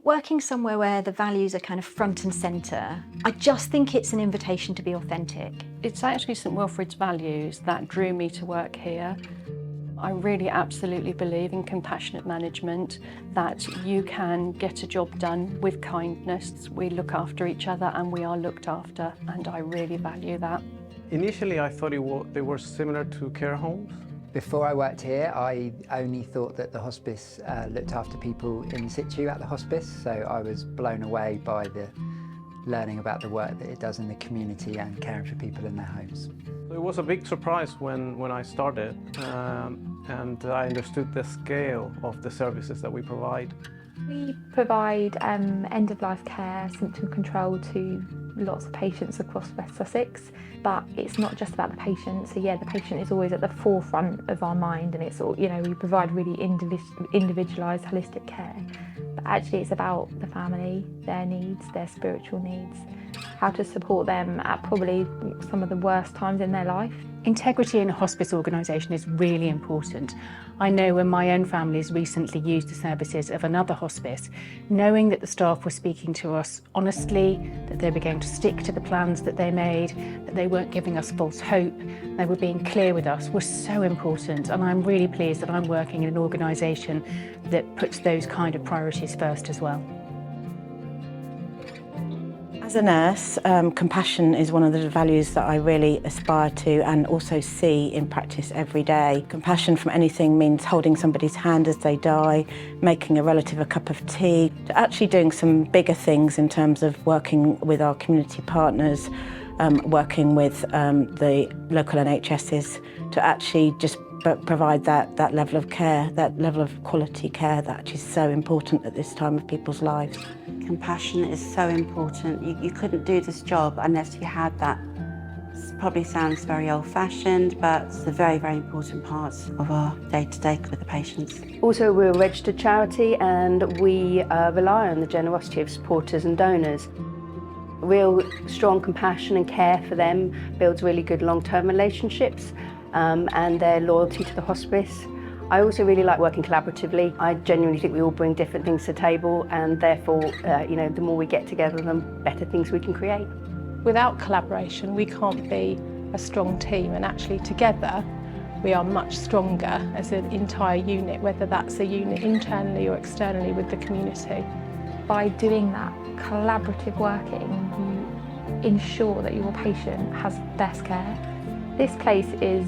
Working somewhere where the values are kind of front and centre, I just think it's an invitation to be authentic. It's actually St Wilfrid's values that drew me to work here. I really absolutely believe in compassionate management, that you can get a job done with kindness. We look after each other and we are looked after, and I really value that. Initially I thought they were similar to care homes. Before I worked here, I only thought that the hospice looked after people in situ at the hospice, so I was blown away by the learning about the work that it does in the community and caring for people in their homes. It was a big surprise when I started, and I understood the scale of the services that we provide. We provide end-of-life care, symptom control to lots of patients across West Sussex, but it's not just about the patient. So yeah, the patient is always at the forefront of our mind, and it's all, you know, we provide really individualised, holistic care. But actually, it's about the family, their needs, their spiritual needs, how to support them at probably some of the worst times in their life. Integrity in a hospice organisation is really important. I know when my own families recently used the services of another hospice, knowing that the staff were speaking to us honestly, that they were going to stick to the plans that they made, that they weren't giving us false hope, they were being clear with us, was so important. And I'm really pleased that I'm working in an organisation that puts those kind of priorities first as well. As a nurse, compassion is one of the values that I really aspire to and also see in practice every day. Compassion from anything means holding somebody's hand as they die, making a relative a cup of tea, to actually doing some bigger things in terms of working with our community partners, working with the local NHSs to actually just provide that level of care, that level of quality care that is so important at this time of people's lives. Compassion is so important. You couldn't do this job unless you had that. It probably sounds very old-fashioned, but it's a very, very important part of our day-to-day with the patients. Also, we're a registered charity and we rely on the generosity of supporters and donors. Real strong compassion and care for them builds really good long-term relationships and their loyalty to the hospice. I also really like working collaboratively. I genuinely think we all bring different things to the table, and therefore, you know, the more we get together, the better things we can create. Without collaboration, we can't be a strong team, and actually together, we are much stronger as an entire unit, whether that's a unit internally or externally with the community. By doing that collaborative working, you ensure that your patient has best care. This place is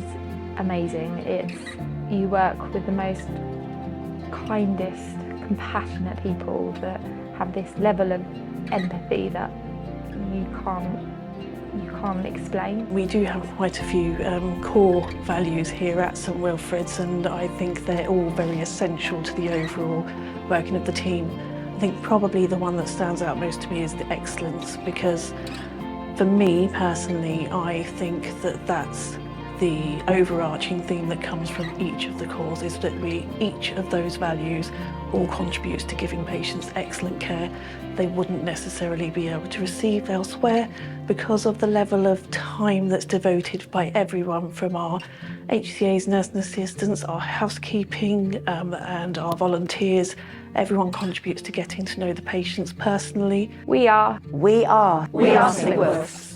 amazing. You work with the most kindest, compassionate people that have this level of empathy that you can't explain. We do have quite a few core values here at St Wilfrid's, and I think they're all very essential to the overall working of the team. I think probably the one that stands out most to me is the excellence, because for me personally, I think that that's the overarching theme that comes from each of the cores, is that each of those values all contributes to giving patients excellent care they wouldn't necessarily be able to receive elsewhere because of the level of time that's devoted by everyone from our HCA's nursing assistants, our housekeeping and our volunteers. Everyone contributes to getting to know the patients personally. We are St Wilfrid.